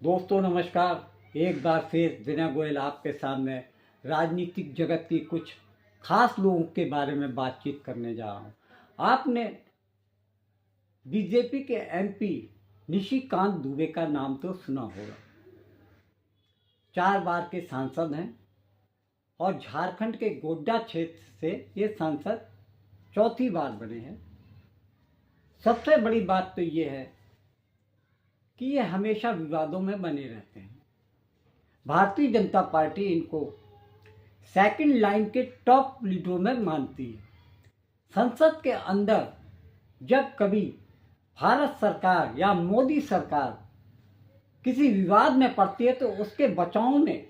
दोस्तों नमस्कार। एक बार फिर विनय गोयल आपके सामने राजनीतिक जगत की कुछ खास लोगों के बारे में बातचीत करने जा रहा हूँ। आपने बीजेपी के एमपी निशिकांत दुबे का नाम तो सुना होगा। 4 बार के सांसद हैं और झारखंड के गोड्डा क्षेत्र से ये सांसद चौथी बार बने हैं। सबसे बड़ी बात तो ये है कि ये हमेशा विवादों में बने रहते हैं। भारतीय जनता पार्टी इनको सेकंड लाइन के टॉप लीडरों में मानती है। संसद के अंदर जब कभी भारत सरकार या मोदी सरकार किसी विवाद में पड़ती है तो उसके बचाव में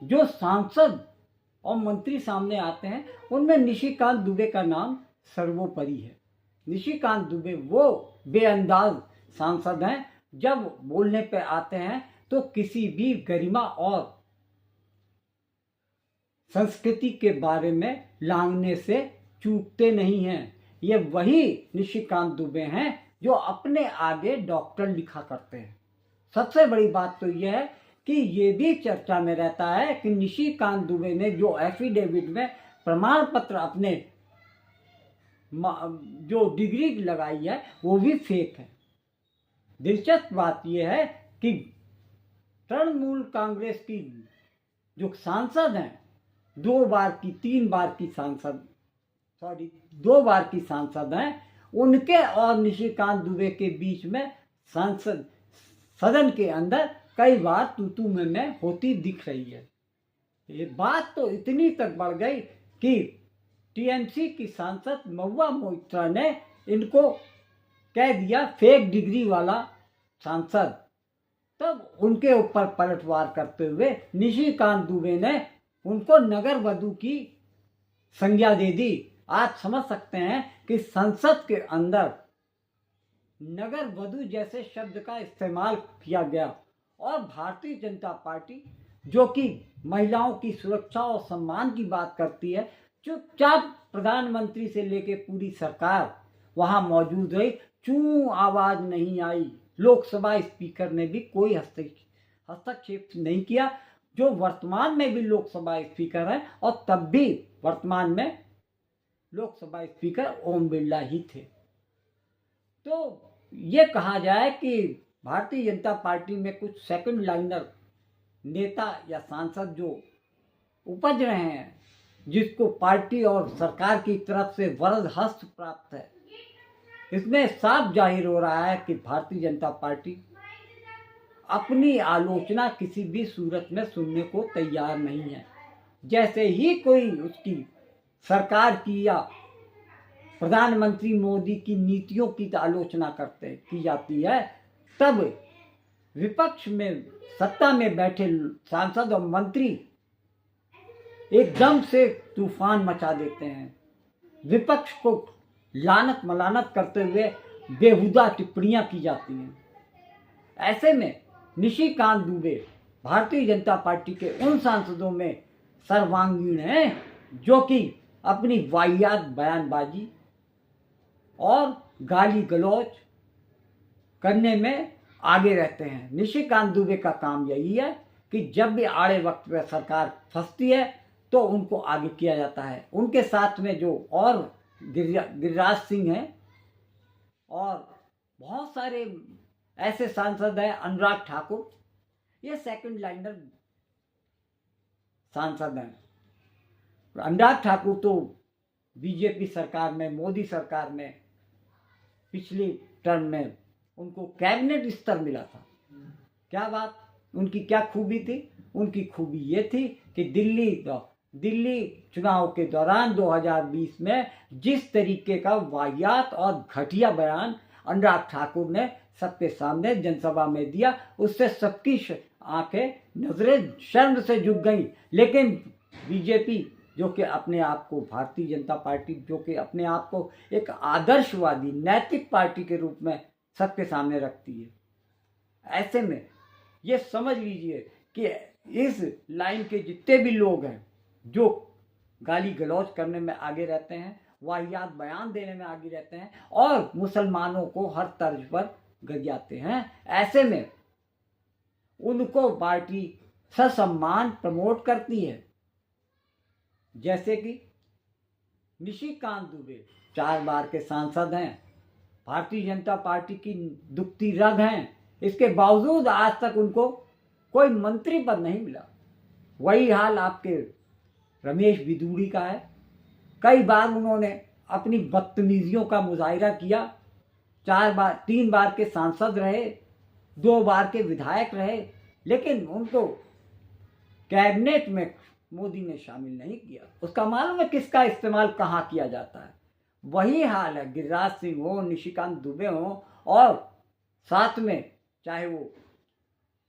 जो सांसद और मंत्री सामने आते हैं उनमें निशिकांत दुबे का नाम सर्वोपरि है। निशिकांत दुबे वो बेअंदाज सांसद हैं, जब बोलने पे आते हैं तो किसी भी गरिमा और संस्कृति के बारे में लांघने से चूकते नहीं हैं। ये वही निशिकांत दुबे हैं जो अपने आगे डॉक्टर लिखा करते हैं। सबसे बड़ी बात तो यह है कि ये भी चर्चा में रहता है कि निशिकांत दुबे ने जो एफिडेविट में प्रमाण पत्र अपने जो डिग्री लगाई है वो भी फेक है। दिलचस्प बात यह है कि तृणमूल कांग्रेस की जो सांसद हैं, 2 बार की सांसद हैं, उनके और निशिकांत दुबे के बीच में सदन के अंदर कई बार तू में होती दिख रही है। ये बात तो इतनी तक बढ़ गई कि टीएमसी की सांसद महुआ मोइत्रा ने इनको कह दिया फेक डिग्री वाला सांसद। तब उनके ऊपर पलटवार करते हुए निशिकांत दुबे ने उनको नगर वधु की संज्ञा दे दी। आप समझ सकते हैं कि संसद के अंदर नगर वधु जैसे शब्द का इस्तेमाल किया गया और भारतीय जनता पार्टी जो कि महिलाओं की सुरक्षा और सम्मान की बात करती है, चुपचाप प्रधानमंत्री से लेकर पूरी सरकार वहां मौजूद रही। चूं आवाज नहीं आई। लोकसभा स्पीकर ने भी कोई हस्तक्षेप नहीं किया, जो वर्तमान में भी लोकसभा स्पीकर हैं, और तब भी वर्तमान में लोकसभा स्पीकर ओम बिरला ही थे। तो ये कहा जाए कि भारतीय जनता पार्टी में कुछ सेकंड लाइनर नेता या सांसद जो उपज रहे हैं, जिसको पार्टी और सरकार की तरफ से वरद हस्त प्राप्त है, इसमें साफ जाहिर हो रहा है कि भारतीय जनता पार्टी अपनी आलोचना किसी भी सूरत में सुनने को तैयार नहीं है। जैसे ही कोई उसकी सरकार की या प्रधानमंत्री मोदी की नीतियों की आलोचना की जाती है, तब विपक्ष में सत्ता में बैठे सांसद और मंत्री एकदम से तूफान मचा देते हैं। विपक्ष को लानत मलानत करते हुए बेहुदा टिप्पणियां की जाती हैं। ऐसे में निशिकांत दुबे भारतीय जनता पार्टी के उन सांसदों में सर्वांगीण हैं जो कि अपनी वाहियात बयानबाजी और गाली गलौज करने में आगे रहते हैं। निशिकांत दुबे का काम यही है कि जब भी आड़े वक्त पर सरकार फंसती है तो उनको आगे किया जाता है। उनके साथ में जो और गिरिराज सिंह हैं और बहुत सारे ऐसे सांसद हैं, अनुराग ठाकुर, ये सेकंड लाइनर सांसद हैं। अनुराग ठाकुर तो बीजेपी सरकार में, मोदी सरकार में पिछली टर्म में उनको कैबिनेट स्तर मिला था। क्या बात, उनकी क्या खूबी थी? उनकी खूबी ये थी कि दिल्ली चुनाव के दौरान 2020 में जिस तरीके का वाहियात और घटिया बयान अनुराग ठाकुर ने सबके सामने जनसभा में दिया, उससे सबकी आंखें नजरें शर्म से झुक गईं। लेकिन बीजेपी जो कि अपने आप को, भारतीय जनता पार्टी जो कि अपने आप को एक आदर्शवादी नैतिक पार्टी के रूप में सबके सामने रखती है, ऐसे में ये समझ लीजिए कि इस लाइन के जितने भी लोग हैं जो गाली गलौज करने में आगे रहते हैं, वाहियात बयान देने में आगे रहते हैं और मुसलमानों को हर तर्ज पर गरियाते हैं, ऐसे में उनको पार्टी ससम्मान प्रमोट करती है। जैसे कि निशिकांत दुबे 4 बार के सांसद हैं, भारतीय जनता पार्टी की दुखती रग हैं, इसके बावजूद आज तक उनको कोई मंत्री पद नहीं मिला। वही हाल आपके रमेश बिधूड़ी का है। कई बार उन्होंने अपनी बदतमीजियों का मुजाहिरा किया। 3 बार के सांसद रहे, 2 बार के विधायक रहे, लेकिन उनको कैबिनेट में मोदी ने शामिल नहीं किया। उसका मालूम है किसका इस्तेमाल कहाँ किया जाता है। वही हाल है गिरिराज सिंह हो, निशिकांत दुबे हो, और साथ में चाहे वो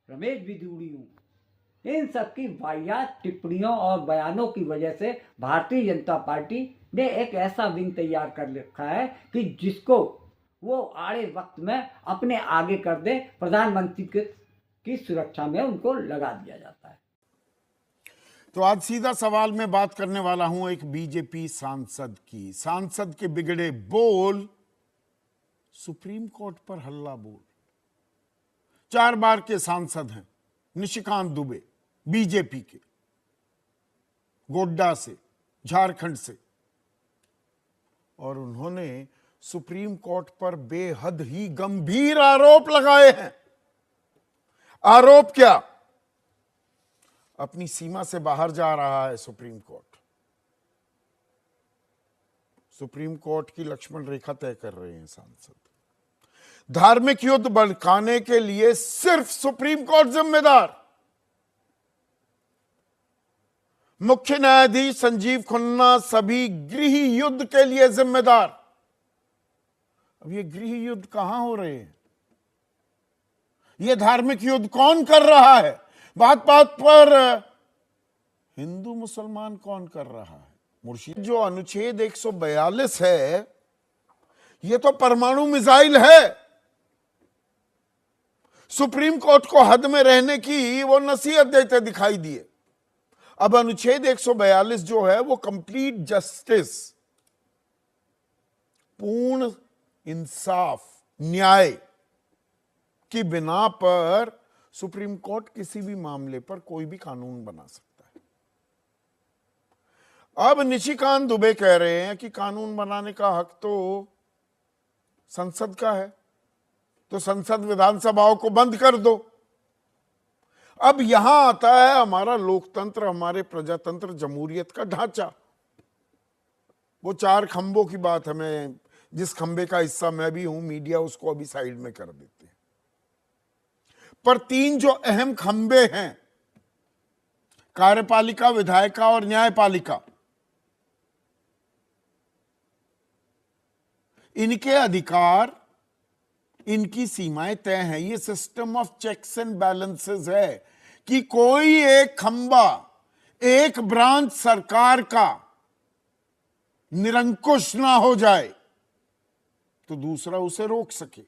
रमेश बिधूड़ी हो, इन सब की वाहियात टिप्पणियों और बयानों की वजह से भारतीय जनता पार्टी ने एक ऐसा विंग तैयार कर रखा है कि जिसको वो आड़े वक्त में अपने आगे कर दे, प्रधानमंत्री की सुरक्षा में उनको लगा दिया जाता है। तो आज सीधा सवाल में बात करने वाला हूं एक बीजेपी सांसद की। सांसद के बिगड़े बोल, सुप्रीम कोर्ट पर हल्ला बोल। 4 बार के सांसद हैं निशिकांत दुबे, बीजेपी के, गोड्डा से, झारखंड से, और उन्होंने सुप्रीम कोर्ट पर बेहद ही गंभीर आरोप लगाए हैं। आरोप क्या? अपनी सीमा से बाहर जा रहा है सुप्रीम कोर्ट। सुप्रीम कोर्ट की लक्ष्मण रेखा तय कर रहे हैं सांसद। धार्मिक युद्ध भड़काने के लिए सिर्फ सुप्रीम कोर्ट जिम्मेदार। मुख्य न्यायाधीश संजीव खन्ना सभी गृह युद्ध के लिए जिम्मेदार। अब ये गृह युद्ध कहां हो रहे हैं? ये धार्मिक युद्ध कौन कर रहा है? बात बात पर हिंदू मुसलमान कौन कर रहा है? मुर्शिद, जो अनुच्छेद 142 है, ये तो परमाणु मिसाइल है। सुप्रीम कोर्ट को हद में रहने की वो नसीहत देते दिखाई दिए। अब अनुच्छेद 142 जो है वो कंप्लीट जस्टिस, पूर्ण इंसाफ, न्याय की बिना पर सुप्रीम कोर्ट किसी भी मामले पर कोई भी कानून बना सकता है। अब निशिकांत दुबे कह रहे हैं कि कानून बनाने का हक तो संसद का है, तो संसद विधानसभाओं को बंद कर दो। अब यहां आता है हमारा लोकतंत्र, हमारे प्रजातंत्र, जमहूरियत का ढांचा। वो 4 खंभों की बात है, मैं जिस खंबे का हिस्सा मैं भी हूं, मीडिया उसको अभी साइड में कर देते हैं। पर 3 जो अहम खंबे हैं, कार्यपालिका, विधायिका और न्यायपालिका, इनके अधिकार, इनकी सीमाएं तय हैं। ये system of checks and balances है कि कोई एक खंबा, एक ब्रांच सरकार का निरंकुश ना हो जाए तो दूसरा उसे रोक सके।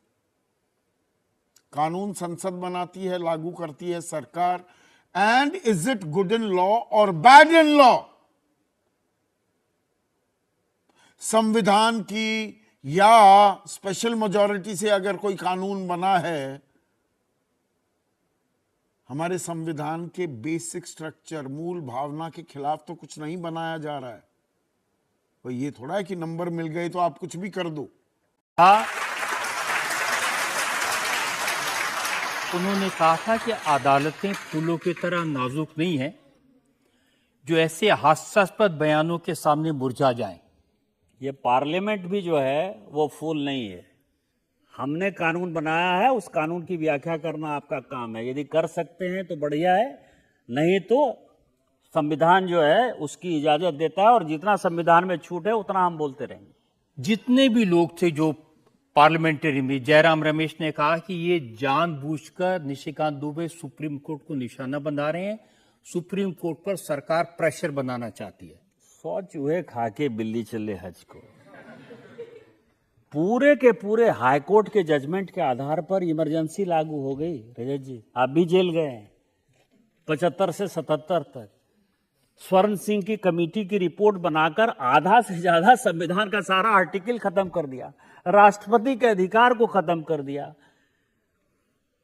कानून संसद बनाती है, लागू करती है सरकार। And is it good in law और बैड इन लॉ? संविधान की या स्पेशल मेजॉरिटी से अगर कोई कानून बना है, हमारे संविधान के बेसिक स्ट्रक्चर, मूल भावना के खिलाफ तो कुछ नहीं बनाया जा रहा है। तो ये थोड़ा है कि नंबर मिल गए तो आप कुछ भी कर दो। उन्होंने कहा था कि अदालतें फूलों की तरह नाजुक नहीं हैं जो ऐसे हास्यास्पद बयानों के सामने मुरझा जाएं। ये पार्लियामेंट भी जो है वो फूल नहीं है। हमने कानून बनाया है, उस कानून की व्याख्या करना आपका काम है। यदि कर सकते हैं तो बढ़िया है, नहीं तो संविधान जो है उसकी इजाजत देता है, और जितना संविधान में छूट है उतना हम बोलते रहेंगे। जितने भी लोग थे जो पार्लियामेंट्री में, जयराम रमेश ने कहा कि ये जानबूझकर निशिकांत दुबे सुप्रीम कोर्ट को निशाना बना रहे हैं, सुप्रीम कोर्ट पर सरकार प्रेशर बनाना चाहती है। 100 चूहे खा के बिल्ली चले हज को। पूरे के पूरे हाईकोर्ट के जजमेंट के आधार पर इमरजेंसी लागू हो गई। रजत जी, आप भी जेल गए हैं 75 से 77 तक। स्वर्ण सिंह की कमेटी की रिपोर्ट बनाकर आधा से ज्यादा संविधान का सारा आर्टिकल खत्म कर दिया, राष्ट्रपति के अधिकार को खत्म कर दिया।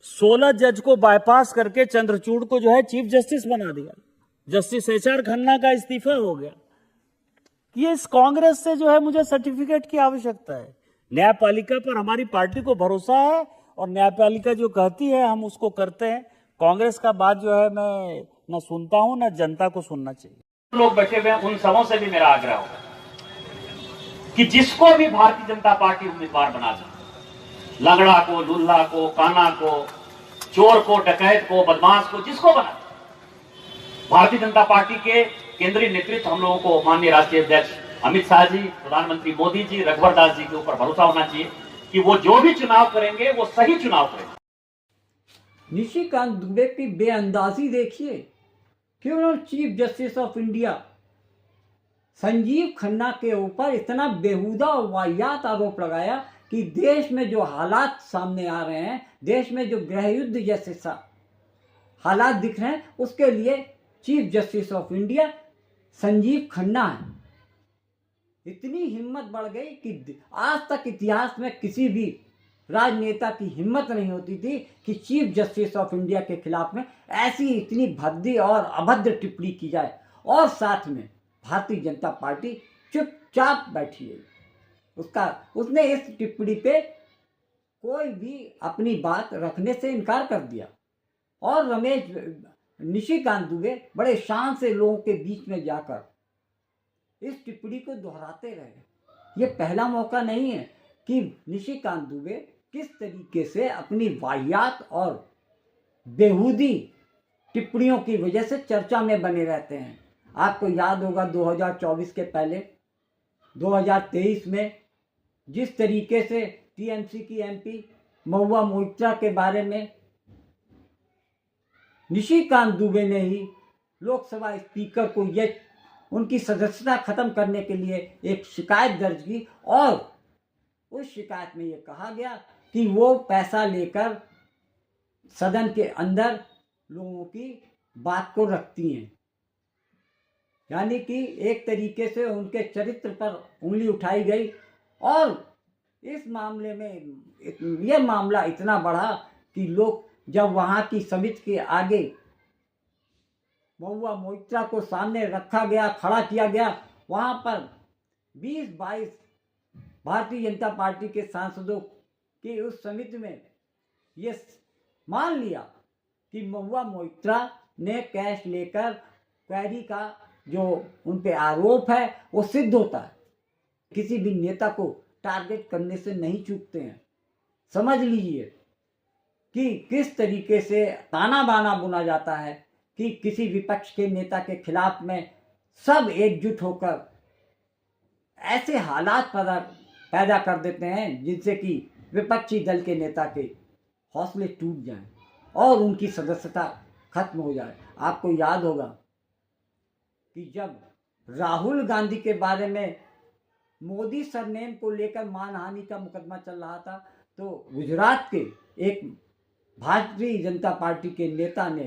16 जज को बाईपास करके चंद्रचूड़ को जो है चीफ जस्टिस बना दिया। जस्टिस एचआर खन्ना का इस्तीफा हो गया। ये इस कांग्रेस से जो है मुझे सर्टिफिकेट की आवश्यकता है। न्यायपालिका पर हमारी पार्टी को भरोसा है और न्यायपालिका जो कहती है हम उसको करते हैं। कांग्रेस का बात जो है मैं न सुनता हूं, न जनता को सुनना चाहिए। लोग बैठे हुए हैं उन सबों से भी मेरा आग्रह होगा कि जिसको भी भारतीय जनता पार्टी उम्मीदवार बना दे, लंगड़ा को, लुल्हा को, काना को, चोर को, डकैत को, बदमाश को, जिसको बना, भारतीय जनता पार्टी के केंद्रीय नेतृत्व हम लोगों को माननीय राष्ट्रीय अध्यक्ष अमित शाह जी, प्रधानमंत्री मोदी जी, रघुवर दास जी के ऊपर भरोसा होना चाहिए कि वो जो भी चुनाव करेंगे वो सही चुनाव करेंगे। निशिकांत दुबे की बेअंदाजी देखिए कि उन्होंने chief justice of India Sanjeev Khanna के ऊपर इतना बेहुदा और वाहियात आरोप लगाया कि देश में जो हालात सामने आ रहे हैं, देश में जो गृह युद्ध जैसे हालात दिख रहे हैं, उसके लिए chief justice of India Sanjeev Khanna है। इतनी हिम्मत बढ़ गई कि आज तक इतिहास में किसी भी राजनेता की हिम्मत नहीं होती थी कि चीफ जस्टिस ऑफ इंडिया के खिलाफ में ऐसी इतनी भद्दी और अभद्र टिप्पणी की जाए, और साथ में भारतीय जनता पार्टी चुपचाप बैठी है। उसने इस टिप्पणी पे कोई भी अपनी बात रखने से इनकार कर दिया, और निशिकांत दुबे बड़े शान से लोगों के बीच में जाकर इस टिप्पणी को दोहराते रहे। ये पहला मौका नहीं है कि निशिकांत दुबे किस तरीके से अपनी वाहियात और बेहूदी टिप्पणियों की वजह से चर्चा में बने रहते हैं। आपको याद होगा 2024 के पहले 2023 में जिस तरीके से टीएमसी की एमपी महुआ मोइत्रा के बारे में निशिकांत दुबे ने ही लोकसभा स्पीकर को यह उनकी सदस्यता खत्म करने के लिए एक शिकायत दर्ज की, और उस शिकायत में यह कहा गया कि वो पैसा लेकर सदन के अंदर लोगों की बात को रखती हैं, यानी कि एक तरीके से उनके चरित्र पर उंगली उठाई गई। और इस मामले में यह मामला इतना बढ़ा कि लोग जब वहाँ की समिति के आगे महुआ मोइत्रा को सामने रखा गया, खड़ा किया गया, वहाँ पर 20-22 भारतीय जनता पार्टी के सांसदों की उस समिति में ये मान लिया कि महुआ मोइत्रा ने कैश लेकर क्वेरी का जो उन पे आरोप है वो सिद्ध होता है। किसी भी नेता को टारगेट करने से नहीं चूकते हैं। समझ लीजिए कि किस तरीके से ताना बाना बुना जाता है कि किसी विपक्ष के नेता के खिलाफ में सब एकजुट होकर ऐसे हालात पैदा कर देते हैं जिनसे कि विपक्षी दल के नेता के हौसले टूट जाएं और उनकी सदस्यता खत्म हो जाए। आपको याद होगा कि जब राहुल गांधी के बारे में मोदी सरनेम को लेकर मानहानि का मुकदमा चल रहा था, तो गुजरात के एक भारतीय जनता पार्टी के नेता ने,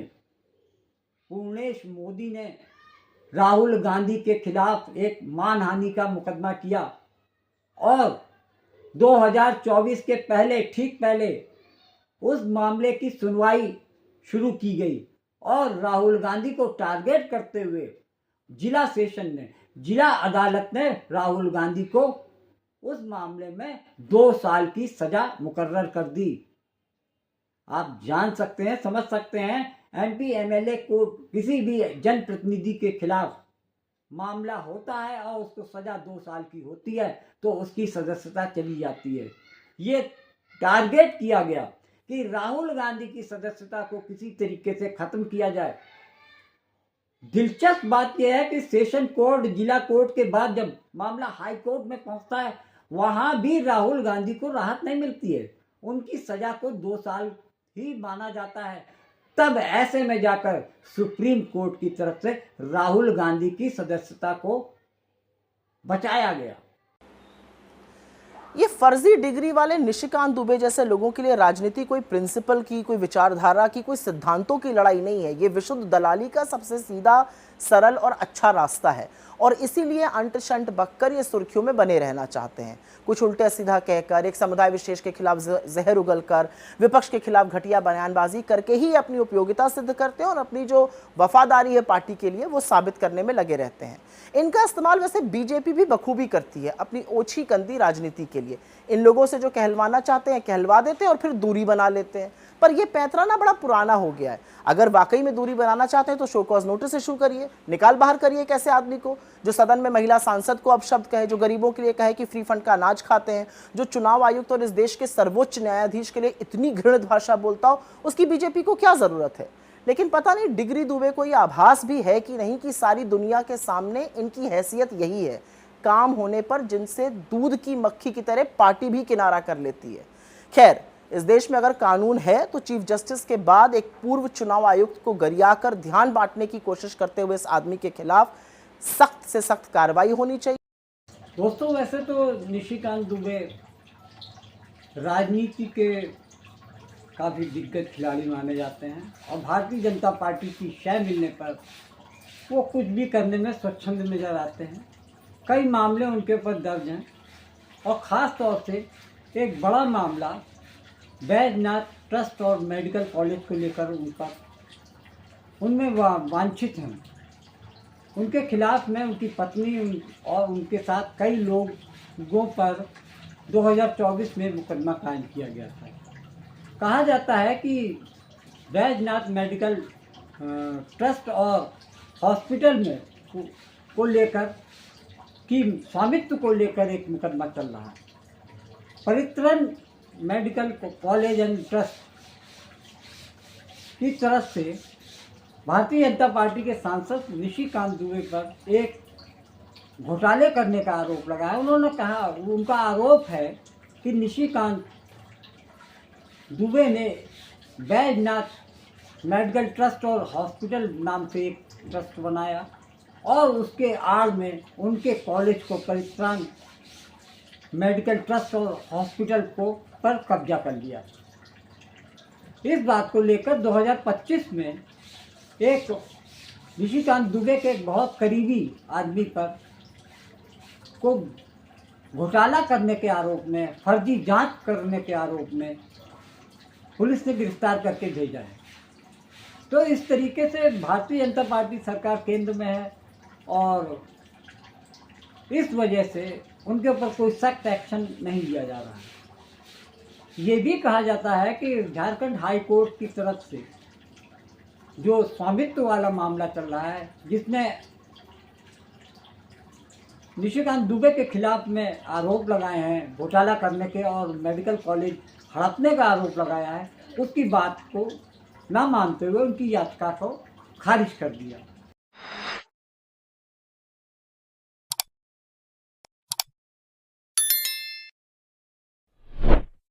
पूर्णेश मोदी ने, राहुल गांधी के खिलाफ एक मानहानि का मुकदमा किया, और 2024 के पहले, ठीक पहले उस मामले की सुनवाई शुरू की गई, और राहुल गांधी को टारगेट करते हुए जिला अदालत ने राहुल गांधी को उस मामले में 2 साल की सजा मुकर्रर कर दी। आप जान सकते हैं, समझ सकते हैं, एमपी एमएलए को किसी भी जनप्रतिनिधि के खिलाफ मामला होता है और उसको सजा 2 साल की होती है तो उसकी सदस्यता चली जाती है। ये टारगेट किया गया कि राहुल गांधी की सदस्यता को किसी तरीके से खत्म किया जाए। दिलचस्प बात यह है कि सेशन कोर्ट, जिला कोर्ट के बाद जब मामला हाई कोर्ट में पहुंचता है, वहां भी राहुल गांधी को राहत नहीं मिलती है, उनकी सजा को 2 साल ही माना जाता है। तब ऐसे में जाकर सुप्रीम कोर्ट की तरफ से राहुल गांधी की सदस्यता को बचाया गया। ये फर्जी डिग्री वाले निशिकांत दुबे जैसे लोगों के लिए राजनीति कोई प्रिंसिपल की, कोई विचारधारा की, कोई सिद्धांतों की लड़ाई नहीं है। ये विशुद्ध दलाली का सबसे सीधा सरल और अच्छा रास्ता है और इसीलिए अंट शंट बककर ये सुर्खियों में बने रहना चाहते हैं। कुछ उल्टा सीधा कहकर, एक समुदाय विशेष के खिलाफ जहर उगलकर, विपक्ष के खिलाफ घटिया बयानबाजी करके ही अपनी उपयोगिता सिद्ध करते हैं और अपनी जो वफादारी है पार्टी के लिए वो साबित करने में लगे रहते हैं। इनका इस्तेमाल वैसे बीजेपी भी बखूबी करती है अपनी ओछी कंदी राजनीति के लिए। इन लोगों से जो कहलवाना चाहते हैं कहलवा देते हैं और फिर दूरी बना लेते हैं। पर यह पैंतरा बड़ा पुराना हो गया है। अगर वाकई में दूरी बनाना चाहते हैं तो शो कॉज नोटिस इशू करिए, निकाल बाहर करिए एक ऐसे आदमी को जो सदन में महिला सांसद को अपशब्द कहे, जो गरीबों के लिए कहे कि फ्री फंड का अनाज खाते हैं, जो चुनाव आयुक्त और इस देश के सर्वोच्च न्यायाधीश के लिए इतनी घृणित भाषा बोलता हो। उसकी बीजेपी को क्या जरूरत है? लेकिन पता नहीं डिग्री दुबे को यह आभास भी है कि नहीं कि सारी दुनिया के सामने इनकी हैसियत यही है, काम होने पर जिनसे दूध की मक्खी की तरह पार्टी भी किनारा कर लेती है। खैर, इस देश में अगर कानून है तो चीफ जस्टिस के बाद एक पूर्व चुनाव आयुक्त को गरियाकर ध्यान बांटने की कोशिश करते हुए इस आदमी के खिलाफ सख्त से सख्त कार्रवाई होनी चाहिए। दोस्तों, वैसे तो निशिकांत दुबे राजनीति के काफ़ी दिग्गज खिलाड़ी माने जाते हैं और भारतीय जनता पार्टी की शय मिलने पर वो कुछ भी करने में स्वच्छंद नजर आते हैं। कई मामले उनके ऊपर दर्ज हैं और ख़ास तौर से एक बड़ा मामला बैजनाथ ट्रस्ट और मेडिकल कॉलेज को लेकर उनमें वांछित हैं। उनके खिलाफ में उनकी पत्नी और उनके साथ कई लोगों पर 2024 में मुकदमा कायम किया गया था। कहा जाता है कि बैजनाथ मेडिकल ट्रस्ट और हॉस्पिटल में को लेकर कि स्वामित्व को लेकर एक मुकदमा चल रहा है। परित्रण मेडिकल कॉलेज एंड ट्रस्ट की तरफ से भारतीय जनता पार्टी के सांसद निशिकांत दुबे पर एक घोटाले करने का आरोप लगाया। उन्होंने कहा, उनका आरोप है कि निशिकांत दुबे ने बैजनाथ मेडिकल ट्रस्ट और हॉस्पिटल नाम से एक ट्रस्ट बनाया और उसके आड़ में उनके कॉलेज को परित्राण मेडिकल ट्रस्ट और हॉस्पिटल को पर कब्जा कर लिया। इस बात को लेकर 2025 में एक निशिकांत दुबे के एक बहुत करीबी आदमी पर को घोटाला करने के आरोप में, फर्जी जांच करने के आरोप में पुलिस ने गिरफ्तार करके भेजा है। तो इस तरीके से भारतीय जनता पार्टी सरकार केंद्र में है और इस वजह से उनके ऊपर कोई सख्त एक्शन नहीं लिया जा रहा है। ये भी कहा जाता है कि झारखंड हाई कोर्ट की तरफ से जो स्वामित्व वाला मामला चल रहा है, जिसमें निशिकांत दुबे के खिलाफ में आरोप लगाए हैं घोटाला करने के और मेडिकल कॉलेज हड़पने का आरोप लगाया है, उसकी बात को ना मानते हुए उनकी याचिका को खारिज कर दिया।